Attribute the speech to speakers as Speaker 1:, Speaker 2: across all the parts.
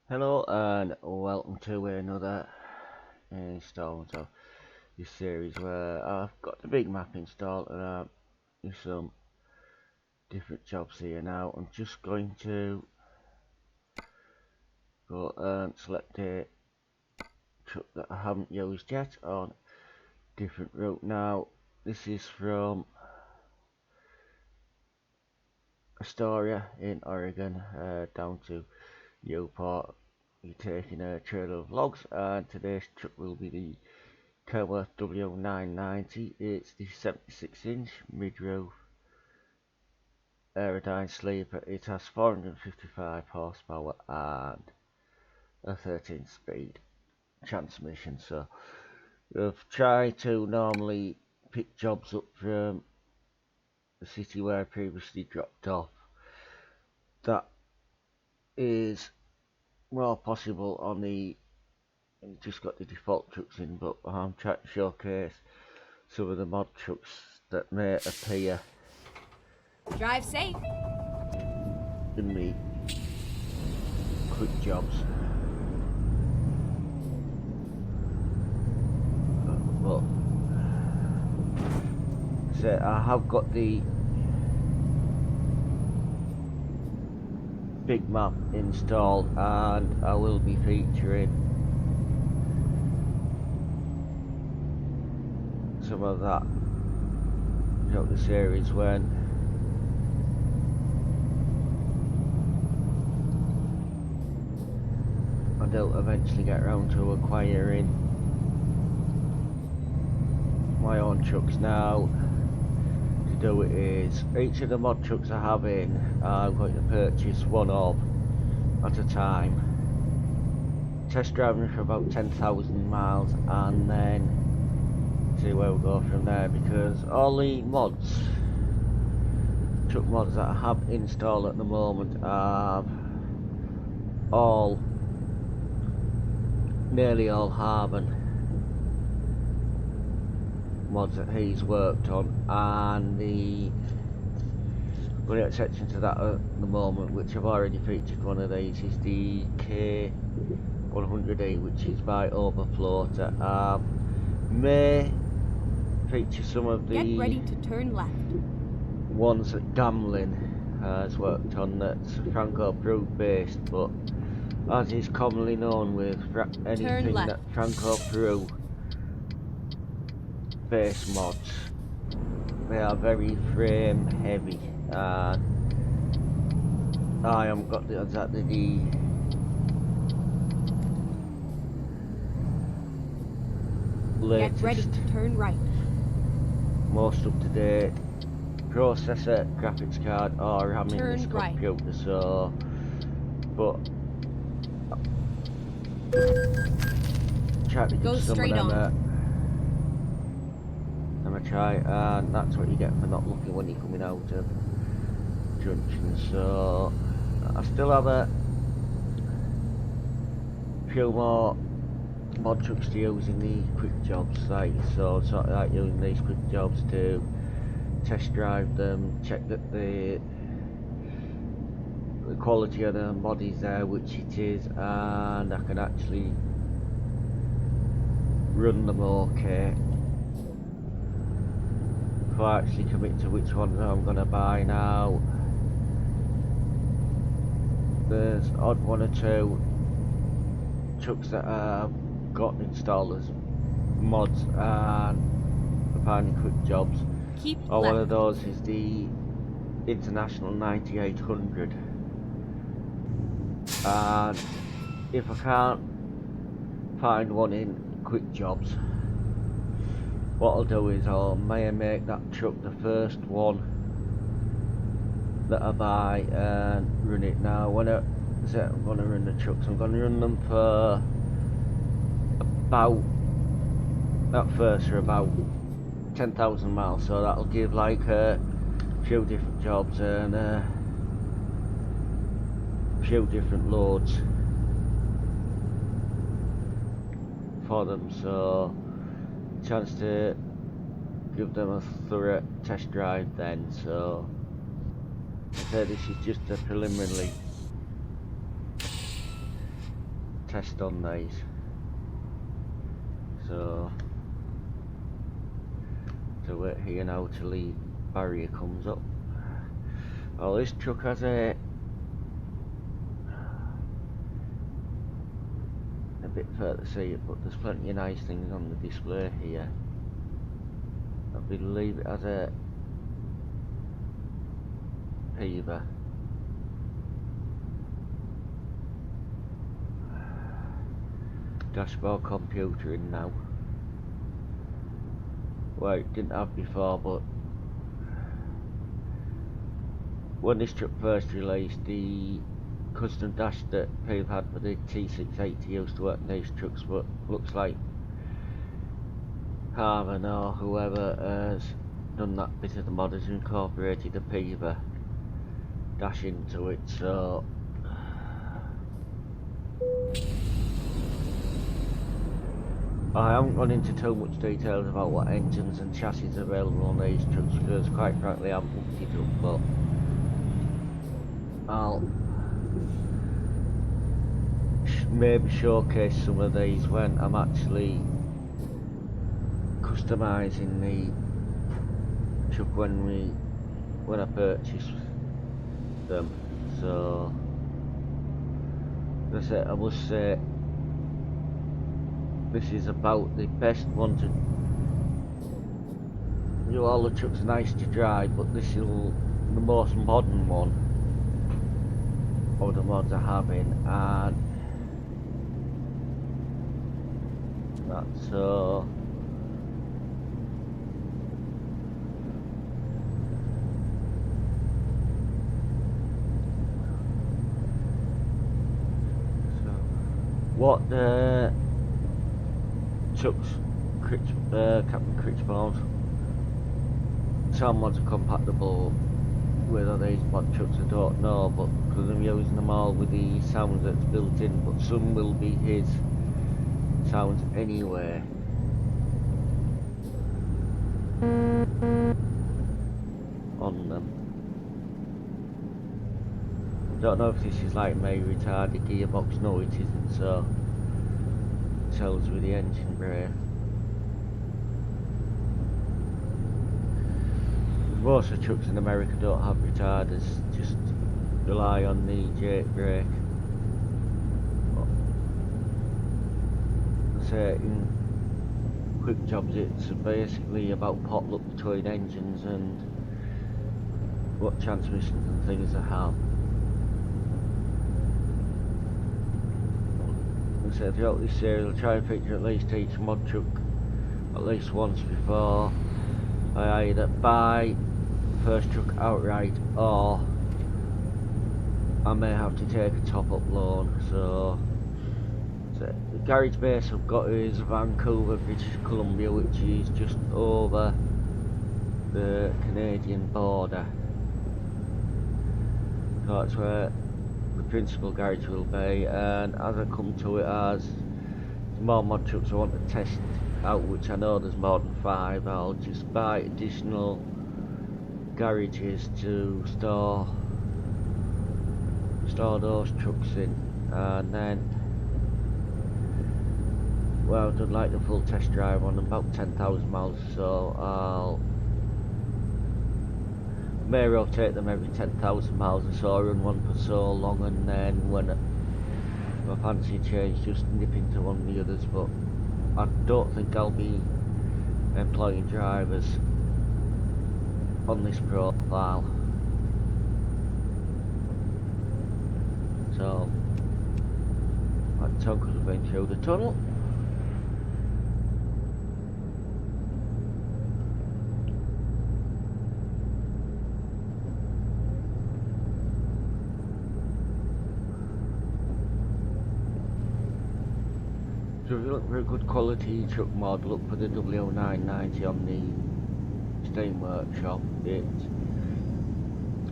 Speaker 1: Hello and welcome to another installment of this series where I've got the big map installed and there's some different jobs here now. I'm just going to go and select a truck that I haven't used yet on different route. Now this is from Astoria in Oregon down to Job4. You're taking a trailer of logs, and today's truck will be the W990. It's the 76-inch mid-roof aerodyne sleeper. It has 455 horsepower and a 13-speed transmission. So I've tried to normally pick jobs up from the city where I previously dropped off. That is more possible on the just got the default trucks in, but I'm trying to showcase some of the mod trucks that may appear
Speaker 2: Drive safe.
Speaker 1: in the quick jobs. But so I have got the big map installed, and I will be featuring some of that throughout the series when I do eventually get around to acquiring my own trucks. Now to do it is each of the mod trucks I have in, I'm going to purchase one of at a time, test driving for about 10,000 miles, and then see where we go from there, because all the mods, truck mods that I have installed at the moment are nearly all harven mods that he's worked on, and the only exception to that at the moment, which I've already featured one of these, is the K100E, which is by Overfloater. May feature some of the
Speaker 2: Get ready to turn left.
Speaker 1: ones that Gamlin has worked on, that's Franco Peru based, but as is commonly known with anything that Franco Peru base mods, they are very frame heavy, and I haven't got exactly the latest,
Speaker 2: get ready to turn right,
Speaker 1: most up to date processor, graphics card, or RAM in this computer.
Speaker 2: Right.
Speaker 1: So, but try to
Speaker 2: go
Speaker 1: give some
Speaker 2: straight
Speaker 1: of them
Speaker 2: on.
Speaker 1: a try, and that's what you get for not looking when you're coming out of junction. So I still have a few more mod trucks to use in the quick jobs site, so sort of like using these quick jobs to test drive them, check that the quality of the mod is there, which it is, and I can actually run them okay before I actually commit to which ones I'm going to buy. Now there's odd one or two trucks that I've got installed as mods and finding quick jobs.
Speaker 2: Keep
Speaker 1: One
Speaker 2: left.
Speaker 1: of those is the International 9800, and if I can't find one in quick jobs, what I'll do is I'll make that truck the first one that I buy and run it. Now when I say I'm going to run the trucks, I'm going to run them for about, at first, for about 10,000 miles, so that'll give like a few different jobs and a few different loads for them, so chance to give them a thorough test drive then. So this is just a preliminary test on these. So to wait here now till the barrier comes up. Oh, this truck has a bit further to see it, but there's plenty of nice things on the display here. I believe it has a Peaver. Dashboard computer in now. Well, it didn't have before, but when this truck first released, the custom dash that Peaver had for the T680 used to work in these trucks, but looks like Harven or whoever has done that bit of the mod has incorporated a Peaver dash into it, so I haven't gone into too much details about what engines and chassis are available on these trucks because quite frankly I haven't looked it up, but I'll maybe showcase some of these when I'm actually customising the truck when I purchase them. So that's it. I must say this is about the best one to, you know, all the trucks are nice to drive, but this is the most modern one of the mods I have in, and that's so what trucks Captain Critchbone's some mods are compatible with are these mod trucks, I don't know, but because I'm using them all with the sounds that's built in, but some will be his sounds anyway. On them. Don't know if this is like my retarded gearbox. No, it isn't, so it tells with the engine brake. Most of the trucks in America don't have retarders, just rely on the Jake brake. I say in quick jobs it's basically about potluck between engines and what transmissions and things they have. So throughout this series I'll try and feature at least each mod truck at least once before I either buy first truck outright or I may have to take a top up loan. So the garage base I've got is Vancouver, British Columbia, which is just over the Canadian border. So that's where the principal garage will be, and as I come to it, as more mod trucks I want to test out, which I know there's more than 5, I'll just buy additional garages to store those trucks in, and then well, I've done like the full test drive on about 10,000 miles, so I'll may rotate them every 10,000 miles or so, run one for so long, and then when I fancy change just nip into one of the others. But I don't think I'll be employing drivers on this profile, so that took us been through the tunnel. So if you look for a good quality truck mod, look for the W990 on the Steam Workshop. It's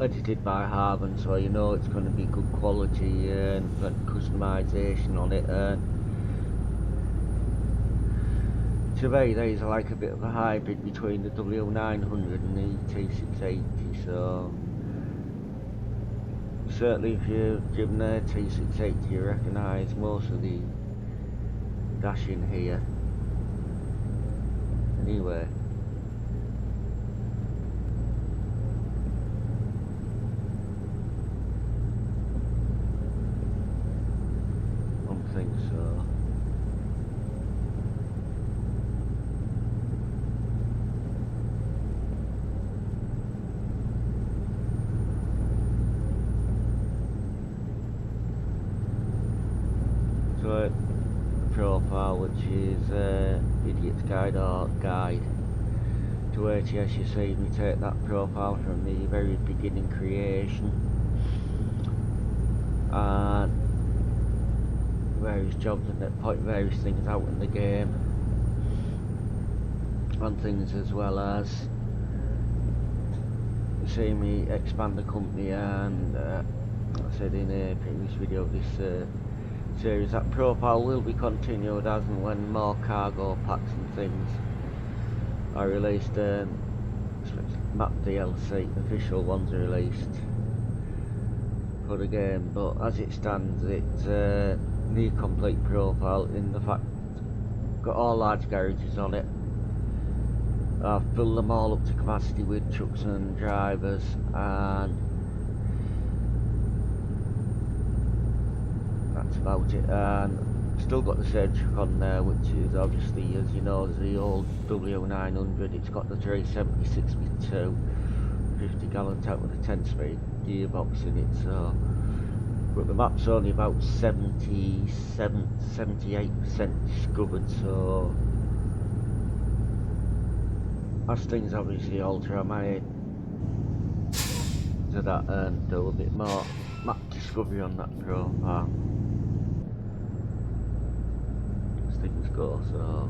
Speaker 1: edited by Harven, so you know it's going to be good quality and customization on it. And to me, these are like a bit of a hybrid between the W900 and the T680, so certainly if you're driven a T680 you recognise most of the dash in here. Anyway. I don't think so. So profile, which is Idiot's Guide or Guide to ATS. You see me take that profile from the very beginning creation and various jobs and that point various things out in the game and things, as well as you see me expand the company and like I said in a previous video of this series, that profile will be continued as and when more cargo packs and things are released. Map DLC, official ones are released for the game, but as it stands it's the complete profile in the fact got all large garages on it. I've filled them all up to capacity with trucks and drivers, and that's about it. And still got the same truck on there, which is obviously, as you know, the old W900. It's got the 376 with 50-gallon tank with a 10-speed gearbox in it. So, but the map's only about 78% discovered. So, as things obviously alter, I might to that and do a bit more map discovery on that profile as things go. So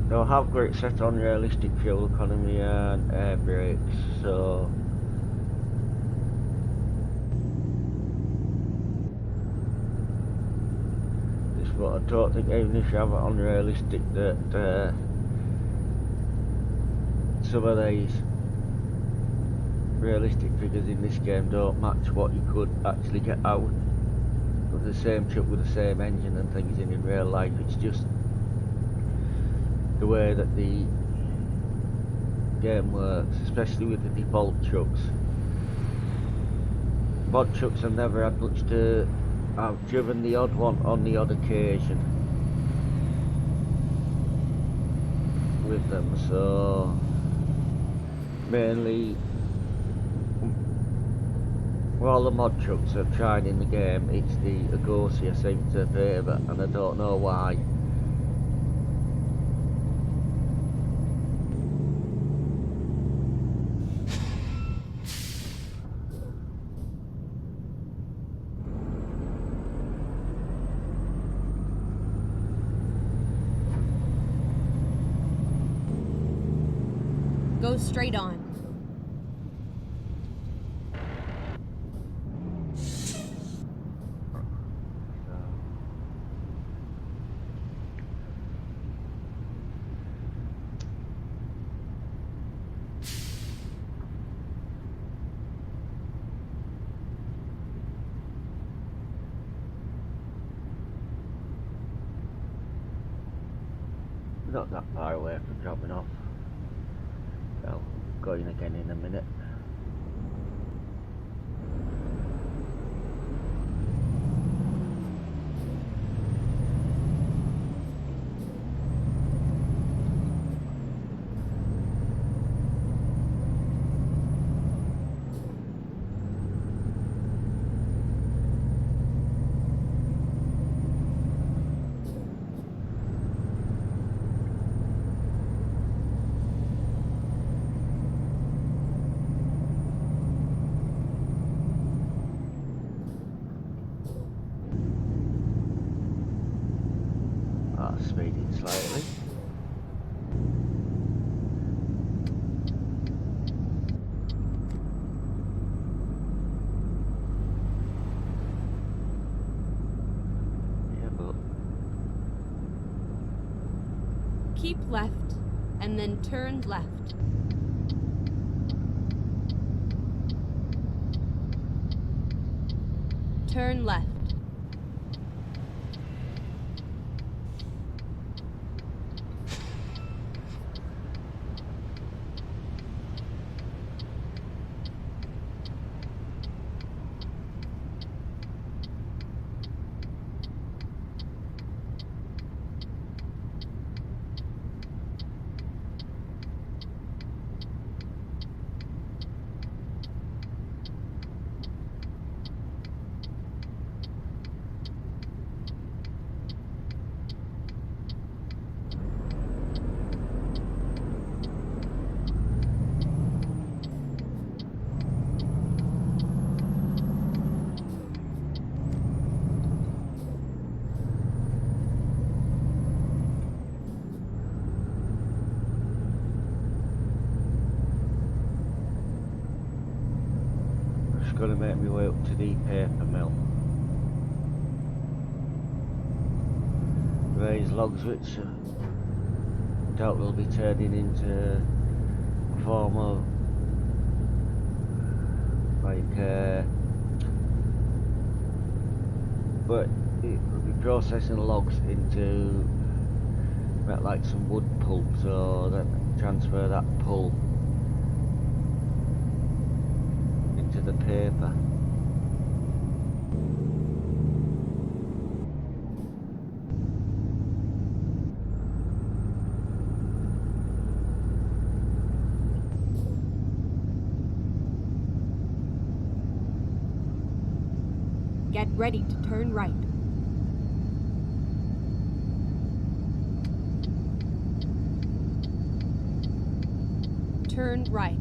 Speaker 1: they'll have great set on realistic fuel economy and air brakes, so this, but I don't think even if you have it on realistic that some of these realistic figures in this game don't match what you could actually get out of the same truck with the same engine and things in real life. It's just the way that the game works, especially with the default trucks. Mod trucks have never had much to... I've driven the odd one on the odd occasion with them, so mainly all the mod trucks I've tried in the game, it's the Agosi I seem to favour, and I don't know why.
Speaker 2: Go straight on.
Speaker 1: Not that far away from dropping off. I'll go in again in a minute. Speeding slightly.
Speaker 2: Keep left, and then turn left. Turn left.
Speaker 1: Going to make my way up to the paper mill. Raise logs which I doubt will be turning into a form of like but it will be processing logs into like some wood pulp, so then transfer that pulp into the paper.
Speaker 2: Get ready to turn right. Turn right.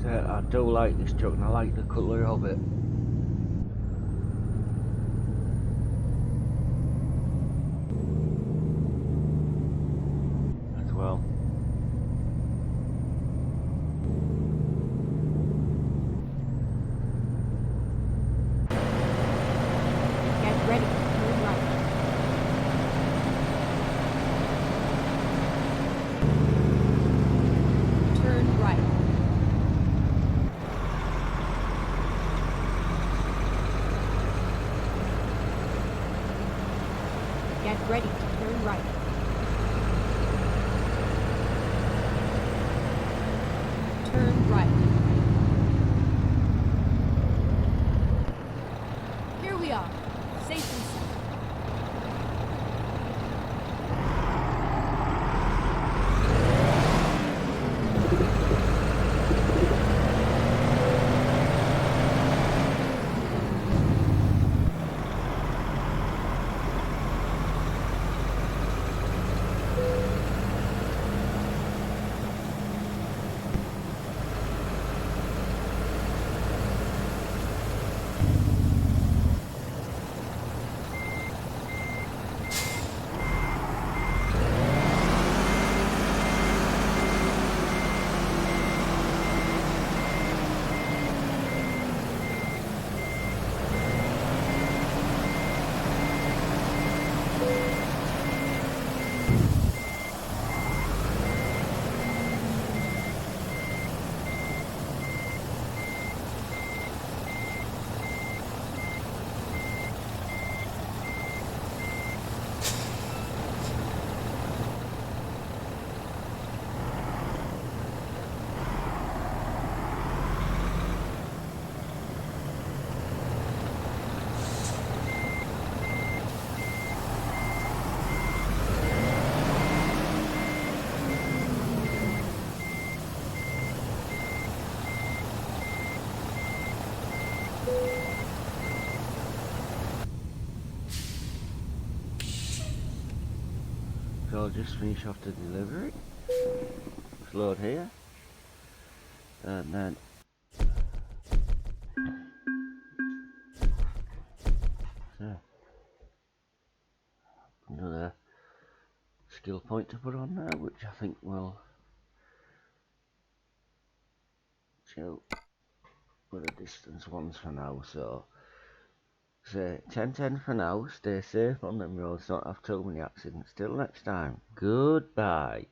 Speaker 1: So I do like this truck and I like the colour of it. As well.
Speaker 2: Get ready to turn right. Turn right. Get ready to turn right. Turn right. Here we are, safe and sound.
Speaker 1: So I'll just finish off the delivery. Load here. And then so another skill point to put on there, which I think will show with the distance ones for now, so say 10-10 for now. Stay safe on them roads, don't have too many accidents. Till next time, goodbye.